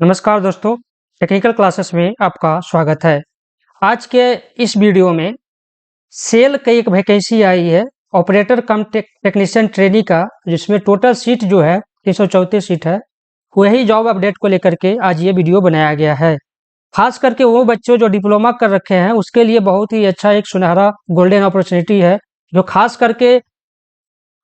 नमस्कार दोस्तों, technical classes में आपका स्वागत है। आज के इस वीडियो में सेल का एक वैकेंसी आई है ऑपरेटर कम टेक्नीशियन ट्रेनी का, जिसमें टोटल सीट जो है 334 सीट है। वही जॉब अपडेट को लेकर के आज ये वीडियो बनाया गया है। खास करके वो बच्चों जो डिप्लोमा कर रखे हैं उसके लिए बहुत ही अच्छा एक सुनहरा गोल्डन अपॉर्चुनिटी है, जो खास करके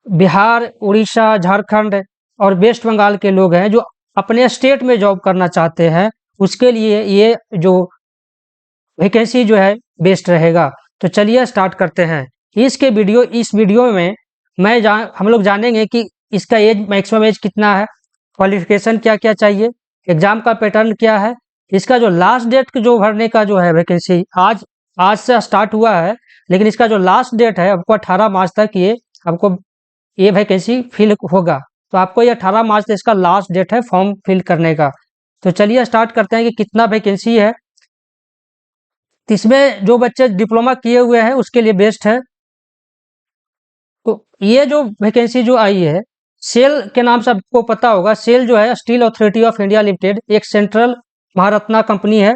बिहार, उड़ीसा, झारखंड और वेस्ट बंगाल के लोग हैं जो अपने स्टेट में जॉब करना चाहते हैं, उसके लिए ये जो वैकेंसी जो है बेस्ट रहेगा। तो चलिए स्टार्ट करते हैं। इस वीडियो में हम लोग जानेंगे कि इसका मैक्सिमम एज कितना है, क्वालिफिकेशन क्या क्या चाहिए, एग्जाम का पैटर्न क्या है, इसका जो लास्ट डेट जो भरने का जो है वैकेंसी आज से स्टार्ट हुआ है, लेकिन इसका जो लास्ट डेट है आपको 18 मार्च तक ये वैकेंसी फिल होगा। तो आपको ये 18 मार्च से इसका लास्ट डेट है फॉर्म फिल करने का। तो चलिए स्टार्ट करते हैं कि कितना वैकेंसी है। इसमें जो बच्चे डिप्लोमा किए हुए हैं उसके लिए बेस्ट है। तो ये जो वैकेंसी जो आई है, सेल के नाम से आपको पता होगा। सेल जो है steel authority of India limited, एक सेंट्रल महारत्ना कंपनी है,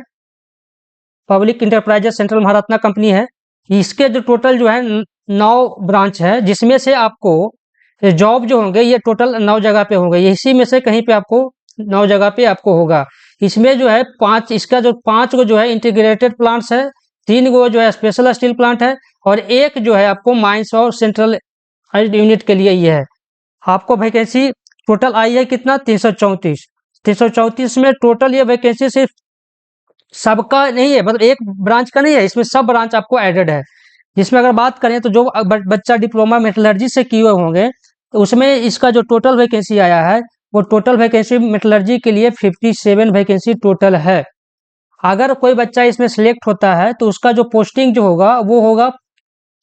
public enterprises central Maharatna company है। इसके जो टोटल जो है 9 ब्रांच है, जिसमें से आपको जॉब जो होंगे ये टोटल 9 जगह पे होंगे। इसी में से कहीं पे आपको 9 जगह पे आपको होगा। इसमें जो है 5 गो जो है इंटीग्रेटेड प्लांट्स है, 3 गो जो है स्पेशल स्टील प्लांट है, और एक जो है आपको माइंस और सेंट्रल यूनिट के लिए ये है। आपको वैकेंसी टोटल आई है कितना, 334 में टोटल ये वैकेंसी सिर्फ सबका नहीं है, मतलब एक ब्रांच का नहीं है, इसमें सब ब्रांच आपको एडेड है। जिसमें अगर बात करें तो जो बच्चा डिप्लोमा मेटलर्जी से किए होंगे तो उसमें इसका जो टोटल वैकेंसी आया है वो टोटल वैकेंसी मेटलर्जी के लिए 57 वैकेंसी टोटल है। अगर कोई बच्चा इसमें सिलेक्ट होता है तो उसका जो पोस्टिंग जो होगा वो होगा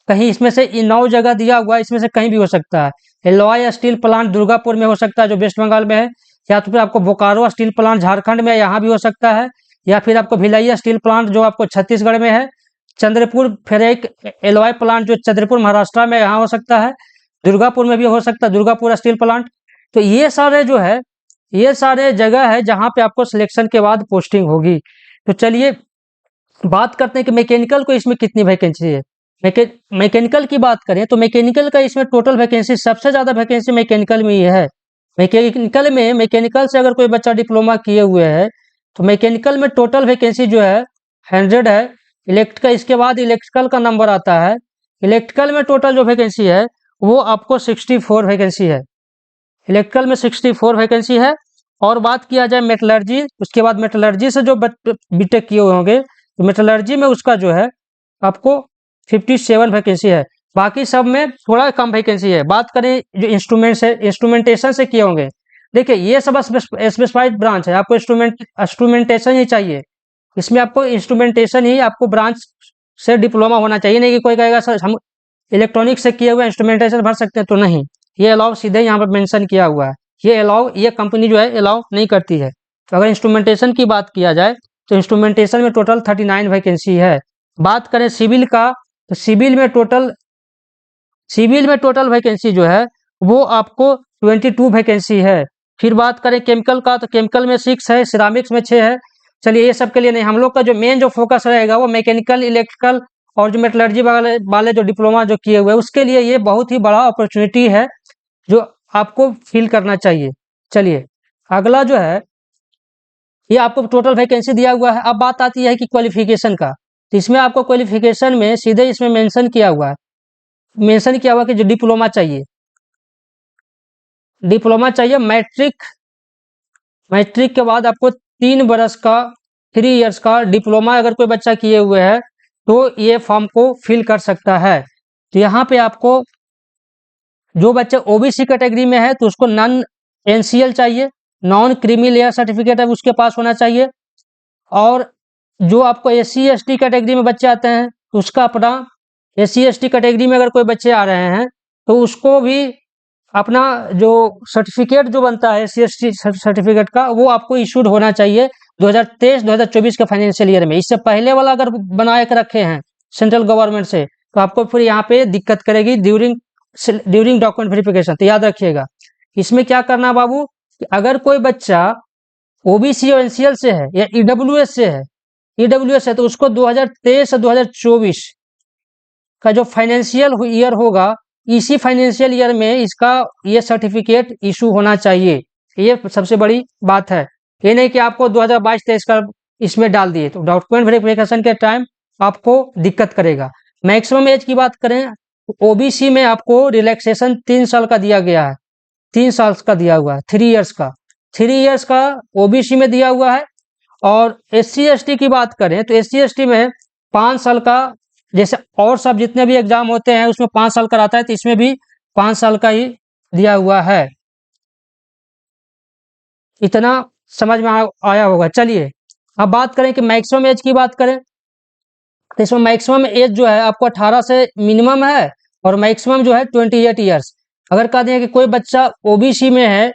कहीं, इसमें से 9 जगह दिया हुआ है, इसमें से कहीं भी हो सकता है। एलॉय स्टील प्लांट दुर्गापुर में हो सकता है जो वेस्ट बंगाल में है, या तो फिर आपको बोकारो स्टील प्लांट झारखंड में यहाँ भी हो सकता है, या फिर आपको भिलैया स्टील प्लांट जो आपको छत्तीसगढ़ में है, चंद्रपुर फेरेक एलॉय प्लांट जो चंद्रपुर महाराष्ट्र में यहाँ हो सकता है, दुर्गापुर में भी हो सकता है दुर्गापुर स्टील प्लांट। तो ये सारे जो है ये सारे जगह है जहाँ पे आपको सिलेक्शन के बाद पोस्टिंग होगी। तो चलिए बात करते हैं कि मैकेनिकल को इसमें कितनी वैकेंसी है। मैकेनिकल की बात करें तो मैकेनिकल का इसमें टोटल वैकेंसी सबसे ज्यादा वैकेंसी मैकेनिकल में ही है। मैकेनिकल से अगर कोई बच्चा डिप्लोमा किए हुए है तो मैकेनिकल में टोटल वैकेंसी जो है 100 है। इलेक्ट्रिकल, इसके बाद इलेक्ट्रिकल का नंबर आता है। इलेक्ट्रिकल में टोटल जो वैकेंसी है वो आपको 64 वैकेंसी है। इलेक्ट्रिकल में 64 वैकेंसी है। और बात किया जाए मेटलर्जी, उसके बाद मेटलर्जी से जो बीटेक किए हुए होंगे तो मेटलर्जी में उसका जो है आपको 57 वैकेंसी है। बाकी सब में थोड़ा कम वैकेंसी है। बात करें जो इंस्ट्रूमेंट्स है, इंस्ट्रूमेंटेशन से किए होंगे, देखिए ये सब स्पेसिफाइड ब्रांच है, आपको इंस्ट्रूमेंटेशन ही चाहिए। इसमें आपको इंस्ट्रूमेंटेशन ही आपको ब्रांच से डिप्लोमा होना चाहिए। नहीं कि कोई कहेगा सर हम इलेक्ट्रॉनिक से किए हुए इंस्ट्रूमेंटेशन भर सकते हैं, तो नहीं, ये अलाउ सीधे यहाँ पर मेंशन किया हुआ है। ये कंपनी जो है अलाउ नहीं करती है। तो अगर इंस्ट्रूमेंटेशन की बात किया जाए तो इंस्ट्रूमेंटेशन में टोटल 39 वैकेंसी है। बात करें सिविल का तो सिविल में टोटल वैकेंसी जो है वो आपको 22 वैकेंसी है। फिर बात करें केमिकल का तो केमिकल में 6 है, सिरामिक्स में 6 है। चलिए ये सब के लिए नहीं, हम लोग का जो मेन जो फोकस रहेगा वो मैकेनिकल, इलेक्ट्रिकल और जो मेटलर्जी वाले जो डिप्लोमा जो किए हुए हैं उसके लिए ये बहुत ही बड़ा अपॉर्चुनिटी है जो आपको फिल करना चाहिए। चलिए अगला जो है ये आपको टोटल वैकेंसी दिया हुआ है। अब बात आती है कि क्वालिफिकेशन का, तो इसमें आपको क्वालिफिकेशन में सीधे इसमें मेंशन किया हुआ कि जो डिप्लोमा चाहिए मैट्रिक के बाद आपको 3 इयर्स का डिप्लोमा अगर कोई बच्चा किए हुए है तो ये फॉर्म को फिल कर सकता है। तो यहाँ पे आपको जो बच्चा ओबीसी कैटेगरी में है तो उसको नॉन एनसीएल चाहिए, नॉन क्रीमी लेयर सर्टिफिकेट है उसके पास होना चाहिए। और जो आपको एससी एसटी कैटेगरी में बच्चे आते हैं तो उसका अपना एससी एसटी कैटेगरी में अगर कोई बच्चे आ रहे हैं तो उसको भी अपना जो सर्टिफिकेट जो बनता है एससी एसटी सर्टिफिकेट का वो आपको इशूड होना चाहिए 2023-2024 के फाइनेंशियल ईयर में। इससे पहले वाला अगर बना के रखे हैं सेंट्रल गवर्नमेंट से तो आपको फिर यहाँ पे दिक्कत करेगी ड्यूरिंग डॉक्यूमेंट वेरिफिकेशन। तो याद रखिएगा इसमें क्या करना बाबू कि अगर कोई बच्चा ओबीसी और एनसीएल से है या ईडब्ल्यूएस से है, ईडब्ल्यूएस है तो उसको 2023 से 2024 का जो फाइनेंशियल ईयर होगा, इसी फाइनेंशियल ईयर में इसका ये सर्टिफिकेट इशू होना चाहिए। ये सबसे बड़ी बात है। ये नहीं कि आपको 2022-23 का इसमें डाल दिए तो डॉक्यूमेंट वेरिफिकेशन के टाइम आपको दिक्कत करेगा। मैक्सिमम एज की बात करें, ओबीसी में आपको रिलैक्सेशन 3 साल का दिया गया है, 3 साल का दिया हुआ है, 3 इयर्स का, 3 इयर्स का ओबीसी में दिया हुआ है। और एससी एसटी की बात करें तो एससी एसटी में 5 साल का, जैसे और सब जितने भी एग्जाम होते हैं उसमें 5 साल का रहता है, तो इसमें भी 5 साल का ही दिया हुआ है। इतना समझ में आया होगा। चलिए अब बात करें कि मैक्सिमम एज की बात करें, तो इसमें मैक्सिमम एज जो है आपको 18 से मिनिमम है और मैक्सिमम जो है 28 ईयर्स। अगर कह दें कि कोई बच्चा ओबीसी में है,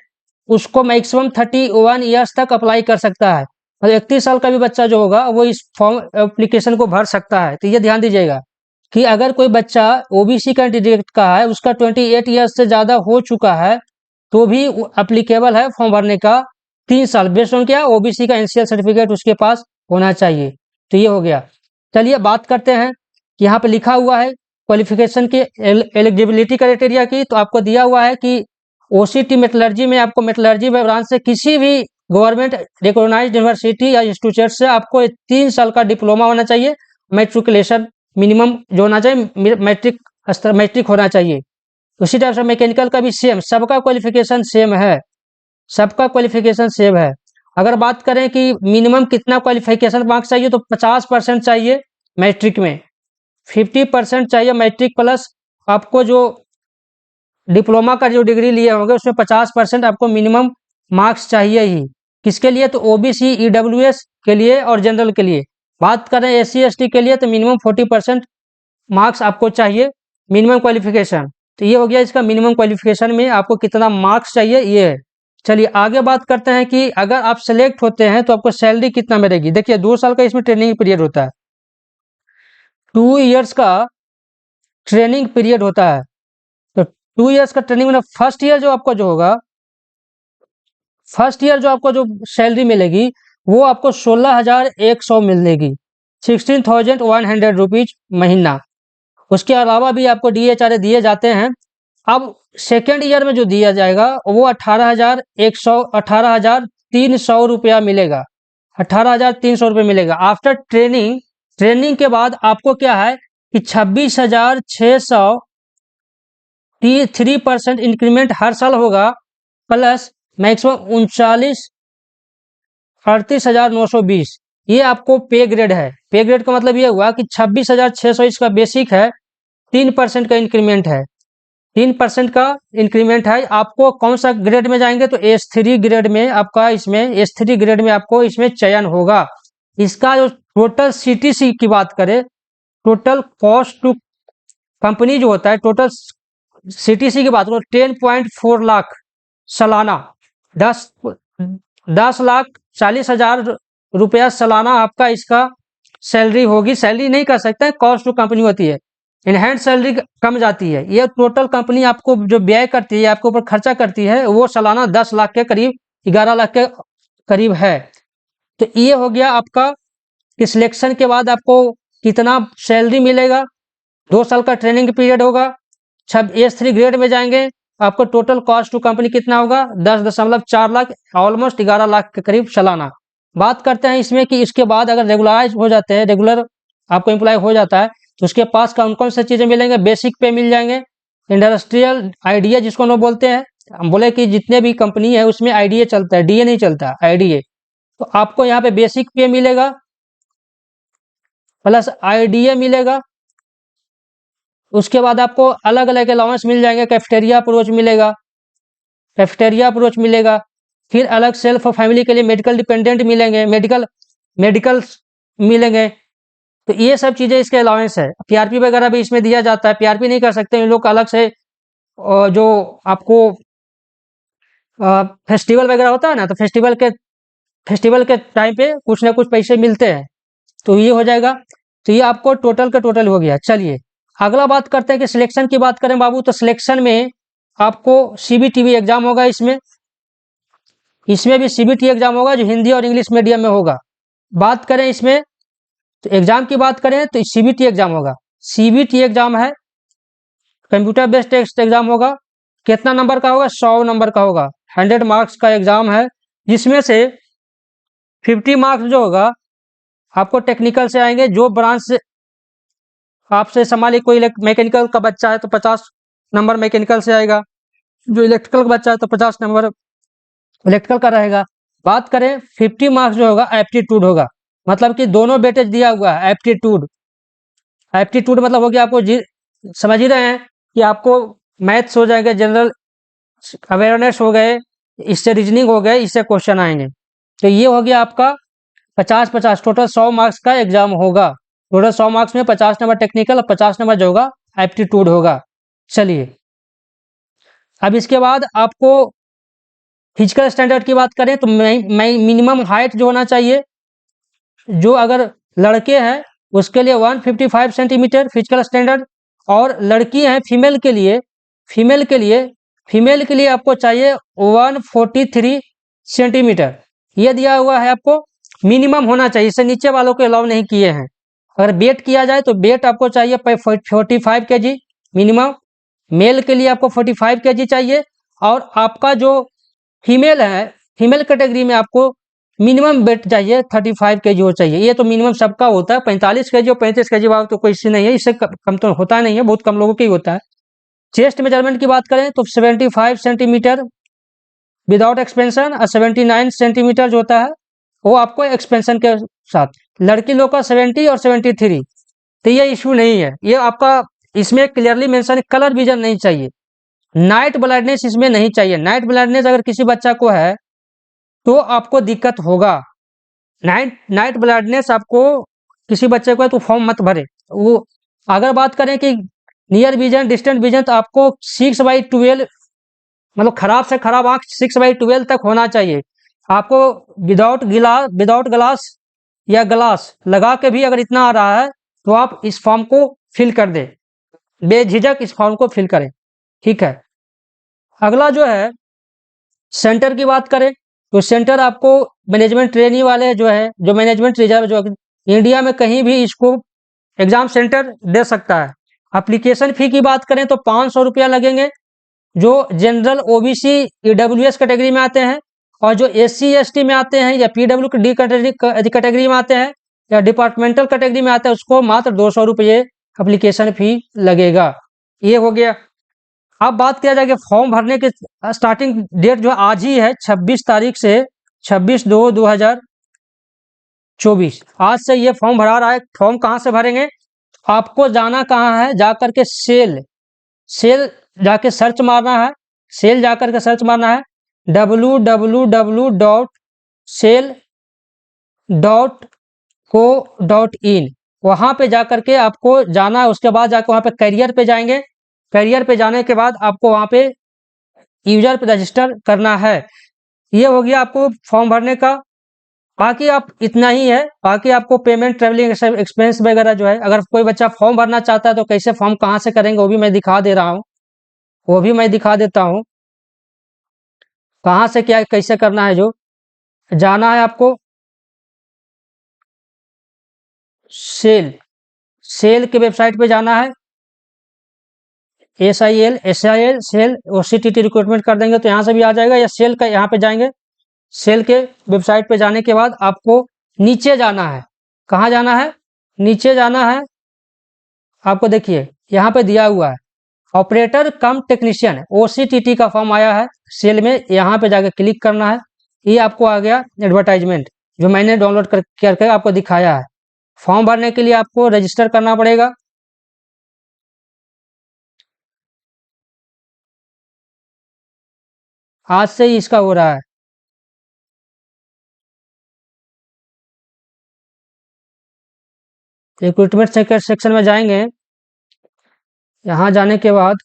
उसको मैक्सिमम 31 ईयर्स तक अप्लाई कर सकता है, और 31 साल का भी बच्चा जो होगा वो इस फॉर्म एप्लीकेशन को भर सकता है। तो ये ध्यान दीजिएगा कि अगर कोई बच्चा ओबीसी कैंडिडेट का है, उसका 28 ईयर्स से ज़्यादा हो चुका है, तो भी अप्लीकेबल है फॉर्म भरने का 3 साल, बेस्ड ऑन क्या, ओबीसी का एनसीएल सर्टिफिकेट उसके पास होना चाहिए। तो ये हो गया। चलिए बात करते हैं कि यहाँ पे लिखा हुआ है क्वालिफिकेशन की एलिजिबिलिटी क्राइटेरिया की। तो आपको दिया हुआ है कि ओसीटी मेटलर्जी में आपको मेटलर्जी ब्रांच से किसी भी गवर्नमेंट रिकॉग्नाइज्ड यूनिवर्सिटी या इंस्टीट्यूट से आपको 3 साल का डिप्लोमा होना चाहिए। मैट्रिकुलेशन मिनिमम जो होना चाहिए मैट्रिक होना चाहिए। उसी टाइप से मैकेनिकल का भी सेम, सबका क्वालिफिकेशन सेम है, सबका क्वालिफिकेशन सेम है। अगर बात करें कि मिनिमम कितना क्वालिफिकेशन मार्क्स चाहिए, तो 50% चाहिए मैट्रिक में, 50% चाहिए मैट्रिक प्लस आपको जो डिप्लोमा का जो डिग्री लिए होंगे उसमें 50% आपको मिनिमम मार्क्स चाहिए ही। किसके लिए, तो ओबीसी ईडब्ल्यूएस के लिए और जनरल के लिए। बात करें एससी एसटी के लिए तो मिनिमम 40% मार्क्स आपको चाहिए मिनिमम क्वालिफिकेशन। तो ये हो गया इसका मिनिमम क्वालिफिकेशन में आपको कितना मार्क्स चाहिए, ये है। चलिए आगे बात करते हैं कि अगर आप सेलेक्ट होते हैं तो आपको सैलरी कितना मिलेगी। देखिए 2 साल का इसमें ट्रेनिंग पीरियड होता है, 2 इयर्स का ट्रेनिंग पीरियड होता है। तो 2 इयर्स का ट्रेनिंग में फर्स्ट ईयर जो आपको जो होगा, फर्स्ट ईयर जो आपको जो सैलरी मिलेगी वो आपको 16,100 मिलेगी, 16,100 रुपीज महीना। उसके अलावा भी आपको डीएचआरए दिए जाते हैं। अब सेकेंड ईयर में जो दिया जाएगा वो 18,300 रुपया मिलेगा, 18,300 रुपये मिलेगा। आफ्टर ट्रेनिंग, ट्रेनिंग के बाद आपको क्या है कि 26,600 3% इंक्रीमेंट हर साल होगा, प्लस मैक्सिमम 38,920 ये आपको पे ग्रेड है। पे ग्रेड का मतलब ये हुआ कि 26,600 इसका बेसिक है, 3% का इंक्रीमेंट है, 3% का इंक्रीमेंट है। आपको कौन सा ग्रेड में जाएंगे, तो S3 ग्रेड में आपका, इसमें S3 ग्रेड में आपको इसमें चयन होगा। इसका जो टोटल सीटीसी की बात करें, टोटल कॉस्ट टू कंपनी जो होता है, टोटल सीटीसी की बात करो 10.4 लाख सालाना, 10,40,000 रुपया सालाना आपका इसका सैलरी होगी। सैलरी नहीं कर सकते, कॉस्ट टू कंपनी होती है, इनहैंड सैलरी कम जाती है। ये टोटल कंपनी आपको जो व्यय करती है, आपके ऊपर खर्चा करती है, वो सालाना 10 लाख के करीब, 11 लाख के करीब है। तो ये हो गया आपका कि सिलेक्शन के बाद आपको कितना सैलरी मिलेगा। 2 साल का ट्रेनिंग पीरियड होगा, S3 ग्रेड में जाएंगे, आपको टोटल कॉस्ट टू कंपनी कितना होगा, 10.4 लाख, ऑलमोस्ट 11 लाख के करीब सालाना। बात करते हैं इसमें कि इसके बाद अगर रेगुलराइज हो जाते हैं, रेगुलर आपको एम्प्लॉय हो जाता है, तो उसके पास कौन कौन सी चीज़ें मिलेंगे, बेसिक पे मिल जाएंगे, इंडस्ट्रियल आईडीए जिसको हम बोलते हैं, हम बोले कि जितने भी कंपनी है उसमें आईडीए चलता है, डीए नहीं चलता, आईडीए। तो आपको यहाँ पे बेसिक पे मिलेगा प्लस आईडीए मिलेगा। उसके बाद आपको अलग अलग अलाउंस मिल जाएंगे, कैफेटेरिया अप्रोच मिलेगा, कैफेटेरिया अप्रोच मिलेगा। फिर अलग सेल्फ और फैमिली के लिए मेडिकल डिपेंडेंट मिलेंगे, मेडिकल मिलेंगे। तो ये सब चीज़ें इसके अलाउंस है। पीआरपी वगैरह भी इसमें दिया जाता है, पीआरपी नहीं कर सकते इन लोग अलग से, जो आपको फेस्टिवल वगैरह होता है ना, तो फेस्टिवल के टाइम पे कुछ ना कुछ पैसे मिलते हैं, तो ये हो जाएगा। तो ये आपको टोटल का टोटल हो गया। चलिए अगला बात करते हैं कि सिलेक्शन की बात करें बाबू, तो सिलेक्शन में आपको सीबीटीवी एग्जाम होगा। इसमें इसमें भी सीबीटी एग्जाम होगा जो हिंदी और इंग्लिश मीडियम में होगा। बात करें इसमें तो एग्जाम की बात करें तो सीबीटी एग्जाम होगा। सीबीटी एग्जाम है, कंप्यूटर बेस्ड टेस्ट एग्जाम होगा। कितना नंबर का होगा? 100 नंबर का होगा। 100 मार्क्स का एग्जाम है, जिसमें से 50 मार्क्स जो होगा आपको टेक्निकल से आएंगे। जो ब्रांच से आपसे संभाली, कोई मैकेनिकल का बच्चा है तो 50 नंबर मैकेनिकल से आएगा, जो इलेक्ट्रिकल का बच्चा है तो 50 नंबर इलेक्ट्रिकल का रहेगा। बात करें 50 मार्क्स जो होगा एप्टीट्यूड होगा, मतलब कि दोनों वेटेज दिया हुआ है। एप्टीट्यूड, एप्टीट्यूड मतलब हो गया आपको समझ ही रहे हैं कि आपको मैथ्स हो जाएगा, जनरल अवेयरनेस हो गए, इससे रीजनिंग हो गए, इससे क्वेश्चन आएंगे। तो ये हो गया आपका 50-50, टोटल 100 मार्क्स का एग्जाम होगा। टोटल 100 मार्क्स में 50 नंबर टेक्निकल और 50 नंबर जो होगा एप्टीट्यूड होगा। चलिए, अब इसके बाद आपको फिजिकल स्टैंडर्ड की बात करें तो मिनिमम हाइट जो होना चाहिए, जो अगर लड़के हैं उसके लिए 155 सेंटीमीटर फिजिकल स्टैंडर्ड, और लड़की हैं फीमेल के लिए, फीमेल के लिए फीमेल के लिए आपको चाहिए 143 सेंटीमीटर। ये दिया हुआ है आपको, मिनिमम होना चाहिए, इससे नीचे वालों को अलाउ नहीं किए हैं। अगर वेट किया जाए तो वेट आपको चाहिए 45 kg मिनिमम, मेल के लिए आपको 45 kg चाहिए। और आपका जो फीमेल है, फीमेल कैटेगरी में आपको मिनिमम वेट चाहिए 35 kg हो चाहिए। ये तो मिनिमम सबका होता है, 45 kg और 35 kg वाला तो कोई इश्यू नहीं है, इससे कम तो होता नहीं है, बहुत कम लोगों के ही होता है। चेस्ट मेजरमेंट की बात करें तो 75 सेंटीमीटर विदाउट एक्सपेंशन, और 79 सेंटीमीटर जो होता है वो आपको एक्सपेंशन के साथ। लड़की लोग का 70 और 73, तो ये इशू नहीं है। ये आपका इसमें क्लियरली मेंशन, कलर विजन नहीं चाहिए, नाइट ब्लाइंडनेस इसमें नहीं चाहिए। नाइट ब्लाइंडनेस अगर किसी बच्चा को है तो आपको दिक्कत होगा। नाइट ब्लाइंडनेस आपको किसी बच्चे को है तो फॉर्म मत भरे। वो अगर बात करें कि नियर विजन डिस्टेंट विजन, तो आपको 6/12 मतलब खराब से खराब आंख 6/12 तक होना चाहिए। आपको विदाउट ग्लास या ग्लास लगा के भी अगर इतना आ रहा है तो आप इस फॉर्म को फिल कर दें, बेझिझक इस फॉर्म को फिल करें, ठीक है। अगला जो है सेंटर की बात करें तो सेंटर आपको मैनेजमेंट ट्रेनी वाले जो है, जो मैनेजमेंट रिजर्व जो इंडिया में कहीं भी इसको एग्जाम सेंटर दे सकता है। एप्लीकेशन फ़ी की बात करें तो 500 रुपया लगेंगे, जो जनरल ओबीसी ईडब्ल्यूएस कैटेगरी में आते हैं, और जो एससी एसटी में आते हैं या पीडब्ल्यू डी कैटेगरी में आते हैं या डिपार्टमेंटल कैटेगरी में आते हैं, उसको मात्र 200 रुपये एप्लीकेशन फ़ी लगेगा। ये हो गया। अब बात किया जाएगा फॉर्म भरने के स्टार्टिंग डेट जो आज ही है, 26 तारीख से 26/2/2024, आज से ये फॉर्म भरा रहा है। फॉर्म कहाँ से भरेंगे? आपको जाना कहाँ है, जाकर के सेल जाके सर्च मारना है, सेल जाकर के सर्च मारना है www.sel.co.in, वहाँ पे जाकर के आपको जाना है। उसके बाद जाकर वहाँ पे करियर पे जाएंगे, करियर पे जाने के बाद आपको वहाँ पे यूजर पे रजिस्टर करना है। ये हो गया आपको फॉर्म भरने का। बाकी आप इतना ही है, बाकी आपको पेमेंट ट्रेवलिंग एक्सपेंस वगैरह जो है, अगर कोई बच्चा फॉर्म भरना चाहता है तो कैसे फॉर्म कहाँ से करेंगे वो भी मैं दिखा दे रहा हूँ, वो भी मैं दिखा देता हूँ कहाँ से क्या कैसे करना है। जो जाना है आपको सेल के वेबसाइट पे जाना है, SIL सेल OCTT रिक्रूटमेंट कर देंगे तो यहाँ से भी आ जाएगा, या सेल का यहाँ पे जाएंगे। सेल के वेबसाइट पे जाने के बाद आपको नीचे जाना है। कहाँ जाना है? नीचे जाना है। आपको देखिए यहाँ पे दिया हुआ है ऑपरेटर कम टेक्नीशियन, OCTT का फॉर्म आया है सेल में, यहाँ पे जाके क्लिक करना है। ये आपको आ गया एडवर्टाइजमेंट जो मैंने डाउनलोड करके आपको दिखाया है। फॉर्म भरने के लिए आपको रजिस्टर करना पड़ेगा। आज से ही इसका हो रहा है। रिक्रूटमेंट सेक्शन में जाएंगे, यहाँ जाने के बाद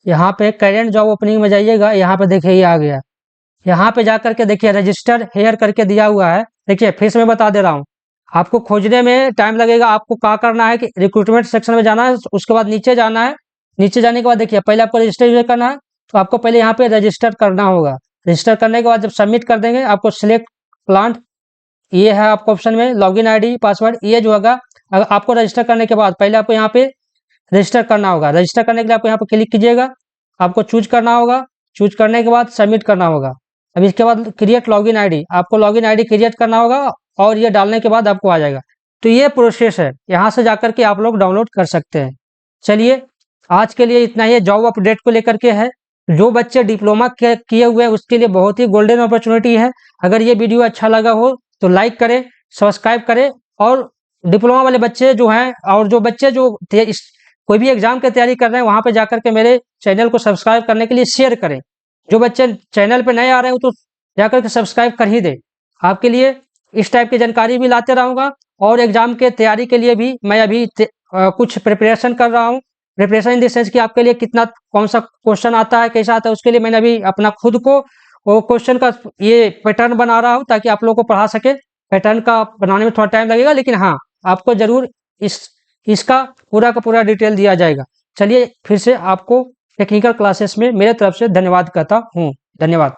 यहाँ पे करेंट जॉब ओपनिंग में जाइएगा, यहाँ पे देखिए ये आ गया। यहाँ पे जाकर के देखिए रजिस्टर हेयर करके दिया हुआ है, देखिए फिर से मैं बता दे रहा हूँ, आपको खोजने में टाइम लगेगा। आपको क्या करना है कि रिक्रूटमेंट सेक्शन में जाना है, उसके बाद नीचे जाना है। नीचे जाने के बाद देखिए पहले आपको रजिस्टर करना है, तो आपको पहले यहाँ पे रजिस्टर करना होगा। रजिस्टर करने के बाद जब सबमिट कर देंगे, आपको सिलेक्ट प्लांट, ये है आपको ऑप्शन में लॉगिन आईडी पासवर्ड, ये जो होगा आपको रजिस्टर करने के बाद पहले आपको यहाँ पे रजिस्टर करना होगा। रजिस्टर करने के लिए आपको यहाँ पे क्लिक कीजिएगा, आपको चूज करना होगा। चूज करने के बाद सबमिट करना होगा। अब इसके बाद क्रिएट लॉगिन आईडी, आपको लॉगिन आईडी क्रिएट करना होगा और ये डालने के बाद आपको आ जाएगा। तो ये प्रोसेस है, यहाँ से जाकर के आप लोग डाउनलोड कर सकते हैं। चलिए आज के लिए इतना ही जॉब अपडेट को लेकर के है। जो बच्चे डिप्लोमा किए हुए हैं उसके लिए बहुत ही गोल्डन अपॉर्चुनिटी है। अगर ये वीडियो अच्छा लगा हो तो लाइक करें, सब्सक्राइब करें, और डिप्लोमा वाले बच्चे जो हैं और जो बच्चे जो कोई भी एग्जाम की तैयारी कर रहे हैं वहां पे जाकर के मेरे चैनल को सब्सक्राइब करने के लिए शेयर करें। जो बच्चे चैनल पे नए आ रहे हो तो जाकर के सब्सक्राइब कर ही दे। आपके लिए इस टाइप की जानकारी भी लाते रहूँगा, और एग्जाम के तैयारी के लिए भी मैं अभी कुछ प्रिपरेशन कर रहा हूँ। प्रिपरेशन इन द सेंस कि आपके लिए कितना कौन सा क्वेश्चन आता है, कैसा आता है, उसके लिए मैंने अभी अपना खुद को वो क्वेश्चन का ये पैटर्न बना रहा हूँ ताकि आप लोगों को पढ़ा सके। पैटर्न का बनाने में थोड़ा टाइम लगेगा, लेकिन हाँ आपको जरूर इसका पूरा का पूरा डिटेल दिया जाएगा। चलिए फिर से आपको टेक्निकल क्लासेस में मेरे तरफ से धन्यवाद कहता हूँ। धन्यवाद।